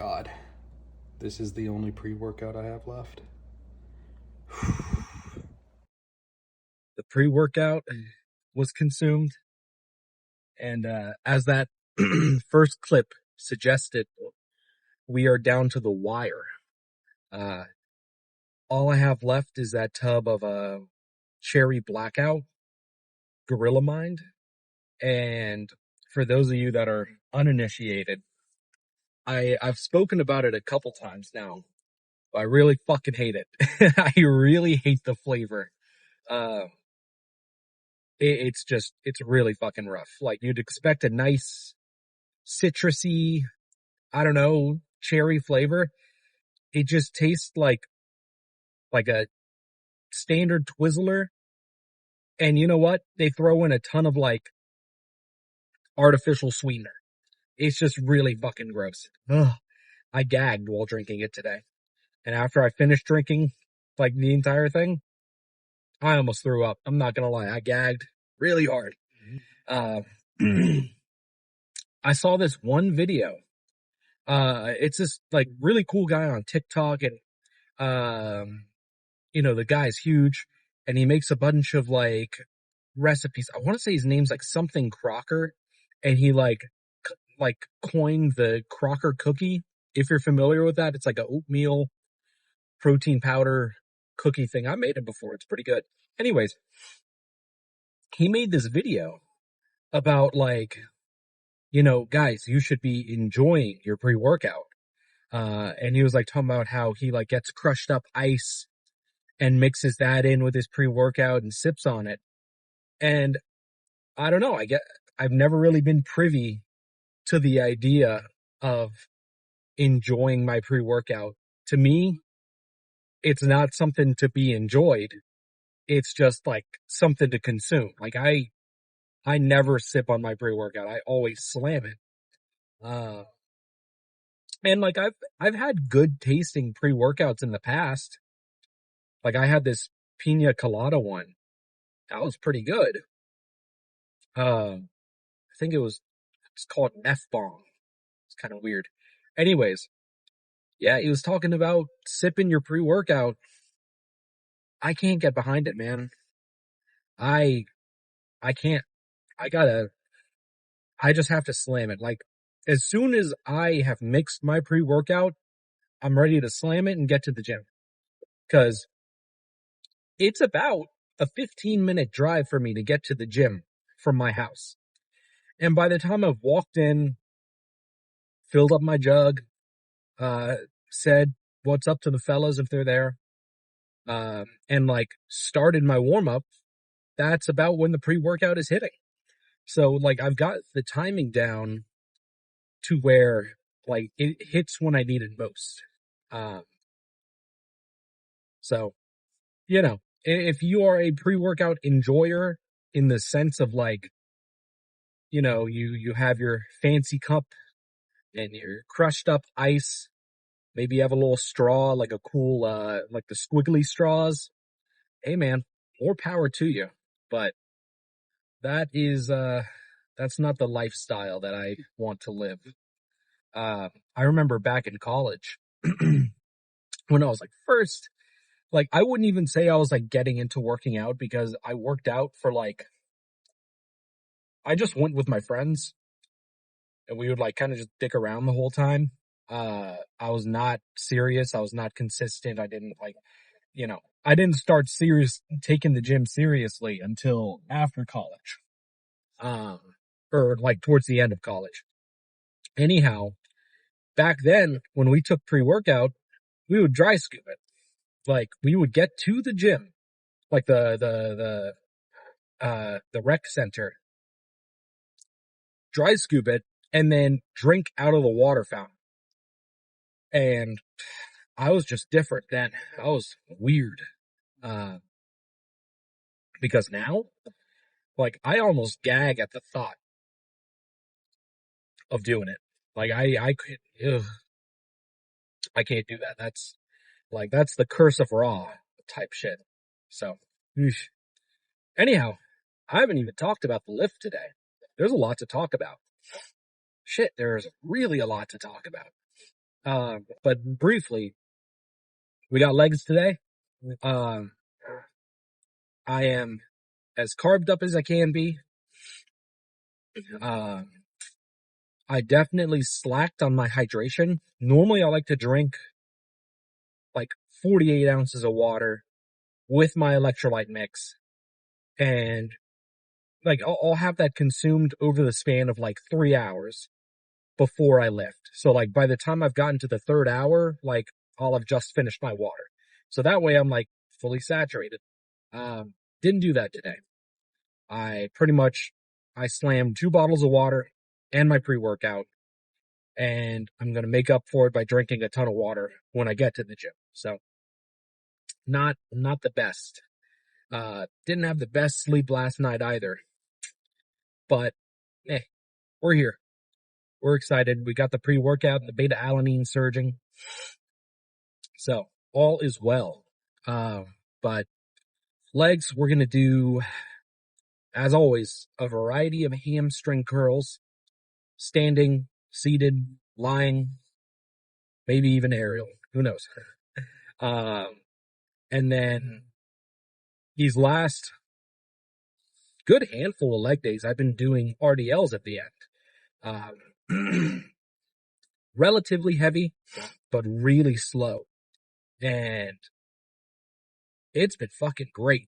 God. This is the only pre-workout I have left. The pre-workout was consumed, and as that first clip suggested, we are down to the wire. All I have left is that tub of cherry blackout, Gorilla Mind, and for those of you that are uninitiated, I've spoken about it a couple times now. I really fucking hate it. I really hate the flavor. It's really fucking rough. Like, you'd expect a nice citrusy, I don't know, cherry flavor. It just tastes like a standard Twizzler. And you know what? They throw in a ton of like artificial sweetener. It's just really fucking gross. Ugh. I gagged while drinking it today. And after I finished drinking like the entire thing, I almost threw up. I'm not gonna lie. I gagged really hard. I saw this one video. It's this like really cool guy on TikTok, and the guy's huge, and he makes a bunch of like recipes. I want to say his name's like something Crocker, and he like coined the Crocker cookie. If you're familiar with that, it's like a oatmeal protein powder cookie thing. I made it before. It's pretty good. Anyways, he made this video about like, guys, you should be enjoying your pre-workout. And he was like talking about how he like gets crushed up ice and mixes that in with his pre-workout and sips on it. And I don't know, I've never really been privy to the idea of enjoying my pre-workout. To me, it's not something to be enjoyed. It's just like something to consume. Like I never sip on my pre-workout. I always slam it. And like I've had good tasting pre-workouts in the past. Like I had this pina colada one. That was pretty good. I think it's called Meth Bong. It's kind of weird. Anyways, yeah, he was talking about sipping your pre-workout. I can't get behind it, man. I can't. I just have to slam it. Like, as soon as I have mixed my pre-workout, I'm ready to slam it and get to the gym. Cause it's about a 15-minute drive for me to get to the gym from my house. And by the time I've walked in, filled up my jug, said what's up to the fellas if they're there, and like started my warm up, that's about when the pre-workout is hitting. So like I've got the timing down to where like it hits when I need it most. So, if you are a pre-workout enjoyer in the sense of like, you have your fancy cup and your crushed up ice, maybe you have a little straw, like a cool, like the squiggly straws. Hey man, more power to you. But that's not the lifestyle that I want to live. I remember back in college when I was like first, like I wouldn't even say I was like getting into working out because I worked out for like, I just went with my friends and we would like kind of just dick around the whole time. I was not serious. I was not consistent. I didn't like, I didn't start taking the gym seriously until after college. Or like towards the end of college. Anyhow, back then when we took pre-workout, we would dry scoop it. Like we would get to the gym, like the rec center, dry scoop it, and then drink out of the water fountain. And I was just different then. I was weird. Because now, like, I almost gag at the thought of doing it. Like, I can't do that. That's the curse of raw type shit. So, anyhow, I haven't even talked about the lift today. There's a lot to talk about. Shit, there's really a lot to talk about. But briefly, we got legs today. Um, I am as carved up as I can be. Uh, I definitely slacked on my hydration. Normally, I like to drink like 48 ounces of water with my electrolyte mix, and like I'll have that consumed over the span of like 3 hours before I lift. So like by the time I've gotten to the third hour, like I'll have just finished my water. So that way I'm like fully saturated. Didn't do that today. I pretty much, I slammed 2 bottles of water and my pre-workout, and I'm going to make up for it by drinking a ton of water when I get to the gym. So not the best. Didn't have the best sleep last night either, but we're here. We're excited. We got the pre-workout, the beta alanine surging. So all is well. But legs, we're going to do, as always, a variety of hamstring curls, standing, seated, lying, maybe even aerial. Who knows? And then these last good handful of leg days, I've been doing RDLs at the end. Relatively heavy, but really slow. And it's been fucking great.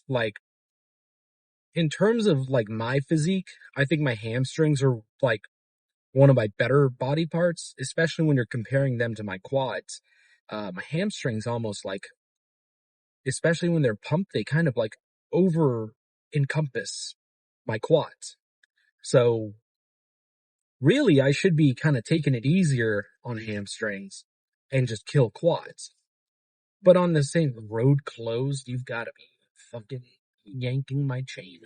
Like, in terms of like my physique, I think my hamstrings are like one of my better body parts, especially when you're comparing them to my quads. My hamstrings almost like, especially when they're pumped, they kind of like over encompass my quads. So really, I should be kind of taking it easier on hamstrings and just kill quads. But on the same road closed, you've got to be fucking yanking my chain.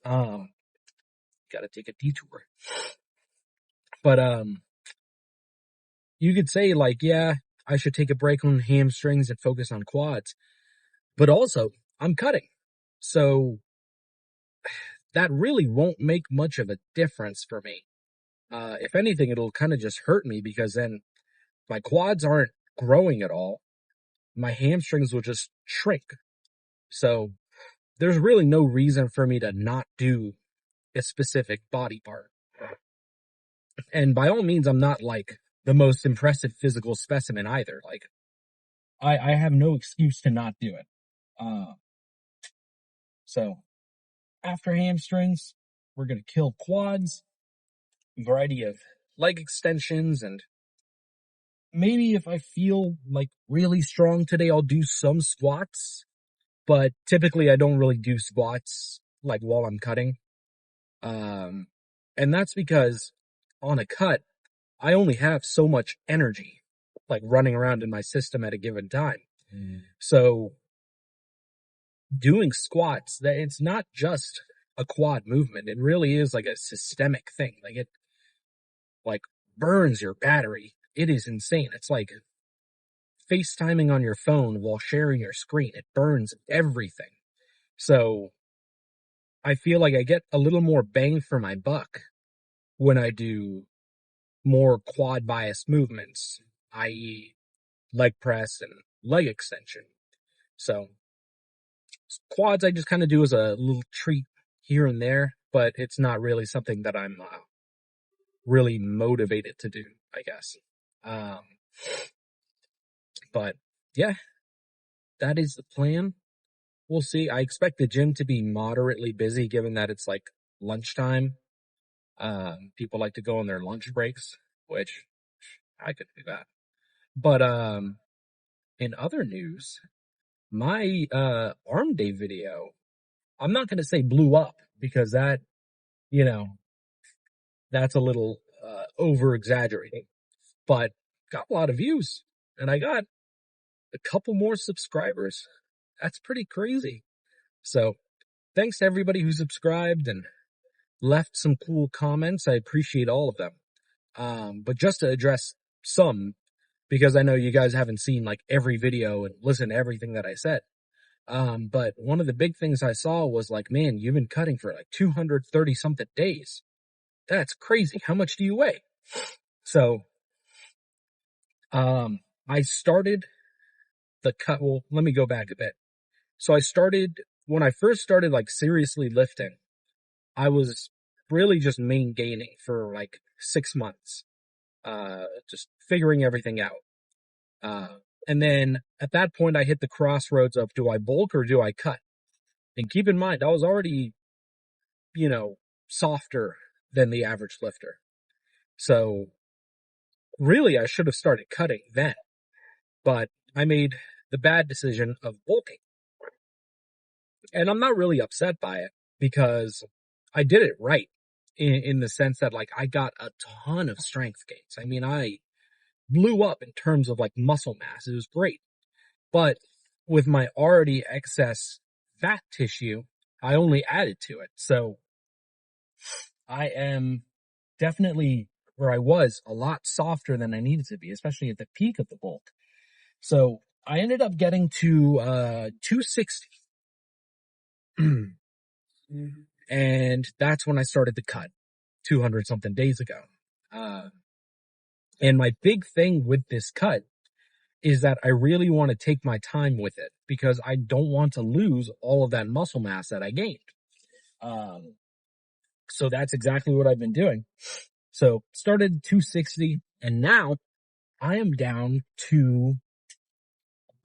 Got to take a detour. But you could say like, yeah, I should take a break on hamstrings and focus on quads. But also, I'm cutting. So that really won't make much of a difference for me. If anything, it'll kind of just hurt me because then my quads aren't growing at all. My hamstrings will just shrink. So there's really no reason for me to not do a specific body part. And by all means, I'm not like the most impressive physical specimen either. Like, I have no excuse to not do it. So after hamstrings, we're going to kill quads, a variety of leg extensions, and maybe if I feel like really strong today, I'll do some squats. But typically I don't really do squats like while I'm cutting. And that's because on a cut, I only have so much energy like running around in my system at a given time. So doing squats, that it's not just a quad movement. It really is like a systemic thing. Like it like burns your battery. It is insane. It's like FaceTiming on your phone while sharing your screen. It burns everything. So I feel like I get a little more bang for my buck when I do more quad bias movements, i.e. leg press and leg extension. So quads I just kind of do as a little treat here and there, but it's not really something that I'm really motivated to do, I guess. But yeah, that is the plan. We'll see. I expect the gym to be moderately busy given that it's like lunchtime. People like to go on their lunch breaks, which I could do that. But in other news, my arm day video, I'm not gonna say blew up because that, you know, that's a little over exaggerating, but got a lot of views and I got a couple more subscribers. That's pretty crazy. So thanks to everybody who subscribed and left some cool comments. I appreciate all of them. But just to address some, because I know you guys haven't seen like every video and listened to everything that I said. But one of the big things I saw was like, man, you've been cutting for like 230 something days. That's crazy. How much do you weigh? So I started the cut. Well, let me go back a bit. So when I first started like seriously lifting, I was really just main gaining for like 6 months, just figuring everything out. Uh, and then at that point, I hit the crossroads of do I bulk or do I cut? And keep in mind, I was already, you know, softer than the average lifter. So really, I should have started cutting then, but I made the bad decision of bulking. And I'm not really upset by it because I did it right in the sense that like I got a ton of strength gains. I mean, I blew up in terms of like muscle mass. It was great. But with my already excess fat tissue, I only added to it. So I am definitely where I was a lot softer than I needed to be, especially at the peak of the bulk. So I ended up getting to 260. And that's when I started the cut 200 something days ago. Uh, and my big thing with this cut is that I really want to take my time with it because I don't want to lose all of that muscle mass that I gained. Um, so that's exactly what I've been doing. So started 260 and now I am down to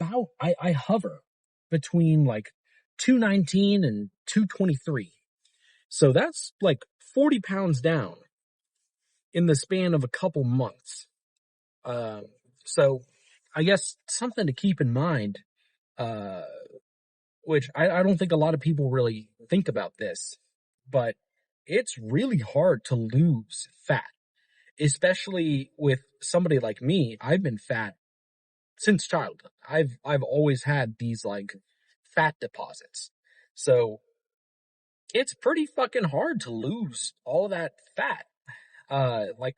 I hover between like 219 and 223. So that's like 40 pounds down in the span of a couple months. Uh, so I guess something to keep in mind, uh, which I don't think a lot of people really think about this, but it's really hard to lose fat, especially with somebody like me. I've been fat since childhood. I've always had these like fat deposits. So it's pretty fucking hard to lose all of that fat. Like,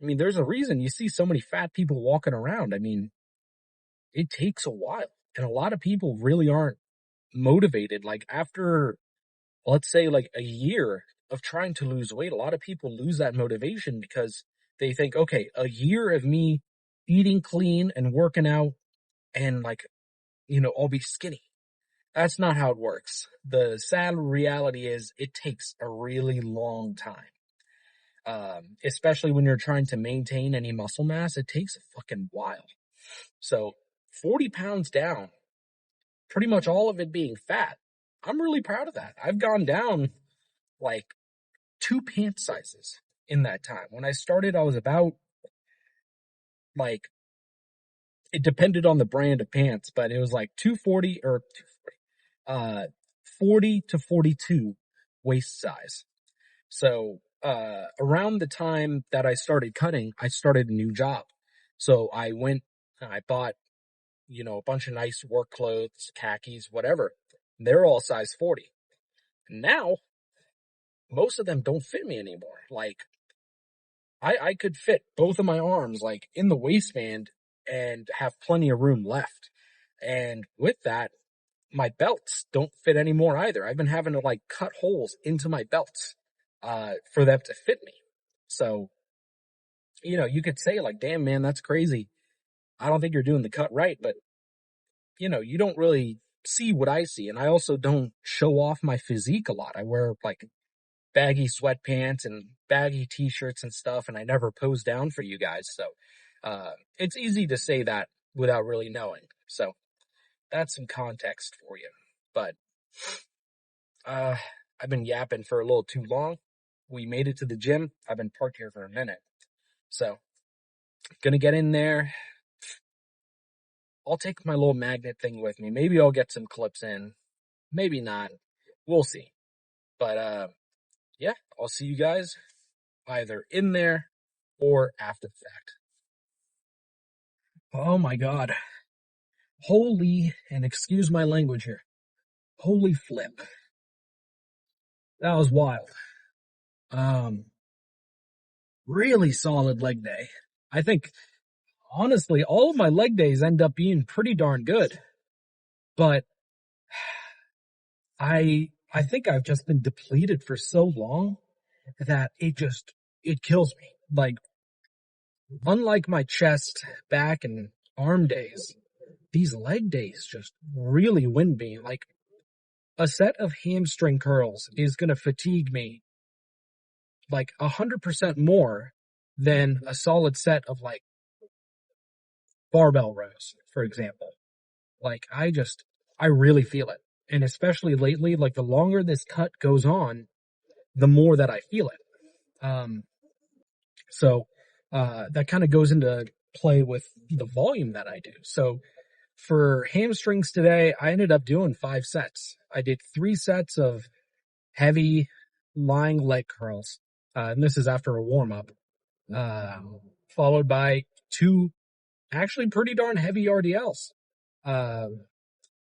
I mean, there's a reason you see so many fat people walking around. I mean, it takes a while and a lot of people really aren't motivated. Like after, let's say like a year of trying to lose weight, a lot of people lose that motivation because they think, okay, a year of me eating clean and working out and like, I'll be skinny. That's not how it works. The sad reality is it takes a really long time. Especially when you're trying to maintain any muscle mass, it takes a fucking while. So 40 pounds down, pretty much all of it being fat. I'm really proud of that. I've gone down like 2 pant sizes in that time. When I started, I was about like, it depended on the brand of pants, but it was like 240 or 40 to 42 waist size. So, around the time that I started cutting, I started a new job. So I went and I bought, a bunch of nice work clothes, khakis, whatever. They're all size 40. Now, most of them don't fit me anymore. Like, I could fit both of my arms, like, in the waistband and have plenty of room left. And with that, my belts don't fit anymore either. I've been having to, like, cut holes into my belts, for them to fit me. So, you could say, like, damn, man, that's crazy. I don't think you're doing the cut right, but, you don't really see what I see. And I also don't show off my physique a lot. I wear, like, baggy sweatpants and baggy t-shirts and stuff, and I never pose down for you guys. So, it's easy to say that without really knowing. So that's some context for you. But, I've been yapping for a little too long. We made it to the gym. I've been parked here for a minute. So, gonna get in there. I'll take my little magnet thing with me. Maybe I'll get some clips in. Maybe not. We'll see. But, yeah, I'll see you guys either in there or after the fact. Oh my God. Holy, and excuse my language here. Holy flip. That was wild. Um, really solid leg day. I think, honestly, all of my leg days end up being pretty darn good. But I think I've just been depleted for so long that it kills me. Like, unlike my chest, back, and arm days, these leg days just really win me. Like, a set of hamstring curls is going to fatigue me like 100% more than a solid set of like barbell rows, for example. Like, I really feel it. And especially lately, like the longer this cut goes on, the more that I feel it. So that kind of goes into play with the volume that I do. So for hamstrings today, I ended up doing 5 sets. I did 3 sets of heavy lying leg curls. And this is after a warm up, followed by 2 actually pretty darn heavy RDLs. Uh,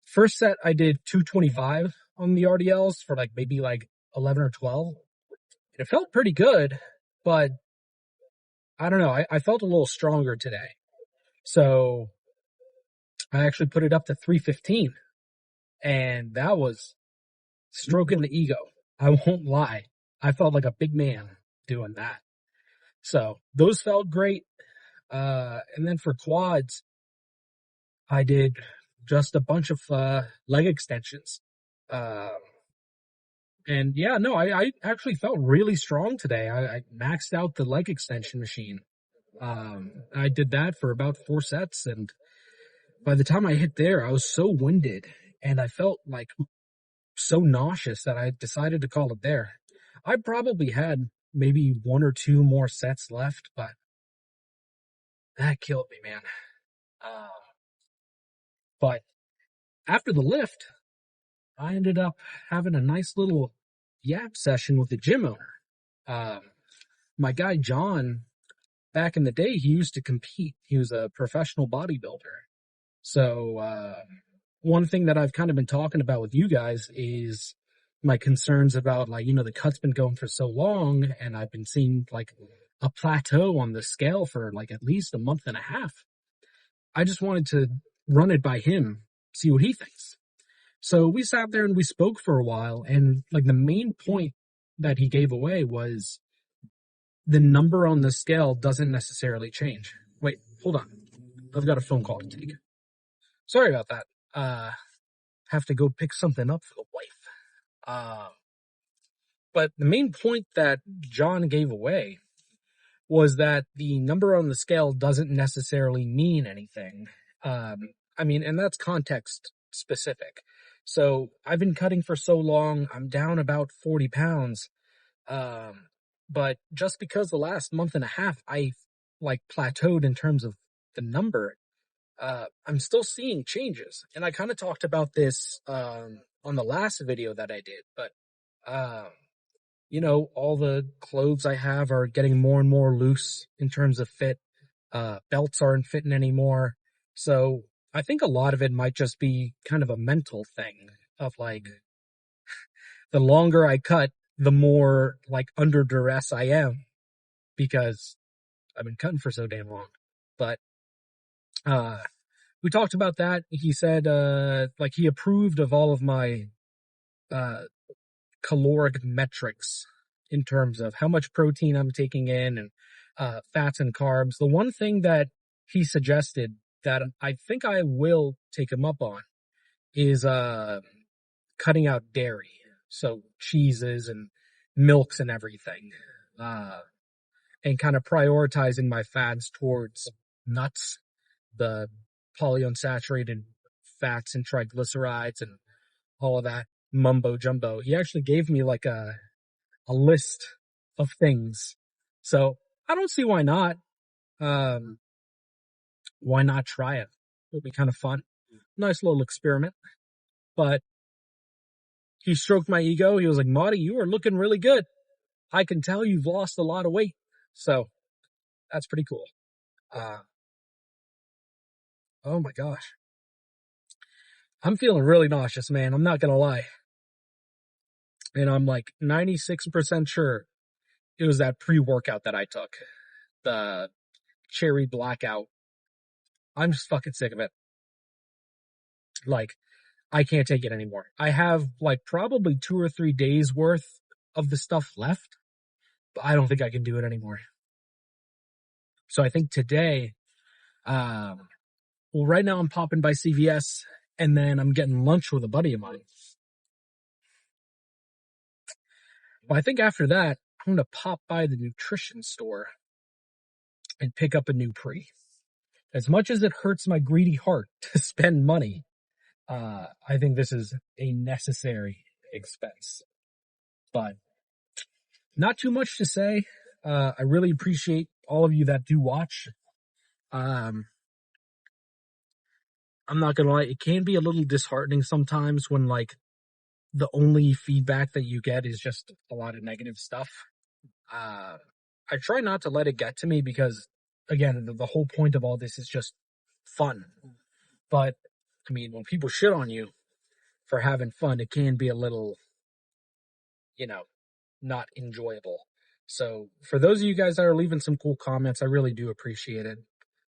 First set, I did 225 on the RDLs for like maybe like 11 or 12. It felt pretty good, but I don't know. I felt a little stronger today. So I actually put it up to 315, and that was stroking the ego. I won't lie. I felt like a big man doing that. So those felt great. And then for quads, I did just a bunch of leg extensions. Uh, and yeah, no, I actually felt really strong today. I maxed out the leg extension machine. I did that for about 4 sets, and by the time I hit there, I was so winded and I felt like so nauseous that I decided to call it there. I probably had maybe 1 or 2 more sets left, but that killed me, man. Uh, but after the lift, I ended up having a nice little yap session with the gym owner. Um, my guy John, back in the day, he used to compete. He was a professional bodybuilder. So, one thing that I've kind of been talking about with you guys is my concerns about, like, the cut's been going for so long, and I've been seeing like a plateau on the scale for like at least a month and a half. I just wanted to run it by him, see what he thinks. So we sat there and we spoke for a while, and like the main point that he gave away was the number on the scale doesn't necessarily change. Wait, hold on. I've got a phone call to take. Sorry about that. Have to go pick something up for the wife. But the main point that John gave away was that the number on the scale doesn't necessarily mean anything. And that's context specific. So I've been cutting for so long, I'm down about 40 pounds. But just because the last month and a half I like plateaued in terms of the number, I'm still seeing changes. And I kind of talked about this on the last video that I did, but all the clothes I have are getting more and more loose in terms of fit. Belts aren't fitting anymore. So I think a lot of it might just be kind of a mental thing of like, the longer I cut, the more like under duress I am because I've been cutting for so damn long. But, we talked about that. He said, like he approved of all of my, caloric metrics in terms of how much protein I'm taking in and fats and carbs. The one thing that he suggested that I think I will take him up on is cutting out dairy, so cheeses and milks and everything, and kind of prioritizing my fats towards nuts, the polyunsaturated fats and triglycerides and all of that mumbo jumbo. He actually gave me like a list of things. So I don't see why not. Why not try it? It'll be kind of fun. Nice little experiment. But he stroked my ego. He was like, Marty, you are looking really good. I can tell you've lost a lot of weight. So that's pretty cool. Oh my gosh. I'm feeling really nauseous, man. I'm not going to lie. And I'm like 96% sure it was that pre-workout that I took. The cherry blackout. I'm just fucking sick of it. Like, I can't take it anymore. I have like probably 2 or 3 days worth of the stuff left, but I don't think I can do it anymore. So I think today, well, right now I'm popping by CVS, and then I'm getting lunch with a buddy of mine. But I think after that, I'm going to pop by the nutrition store and pick up a new pre. As much as it hurts my greedy heart to spend money, I think this is a necessary expense. But not too much to say. I really appreciate all of you that do watch. I'm not gonna lie, it can be a little disheartening sometimes when like the only feedback that you get is just a lot of negative stuff. I try not to let it get to me because, again, the whole point of all this is just fun. But I mean, when people shit on you for having fun, it can be a little, you know, not enjoyable. So for those of you guys that are leaving some cool comments, I really do appreciate it.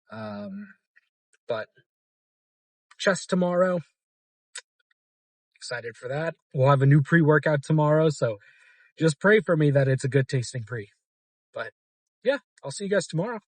But chest tomorrow, excited for that. We'll have a new pre-workout tomorrow, so just pray for me that it's a good tasting pre. But yeah, I'll see you guys tomorrow.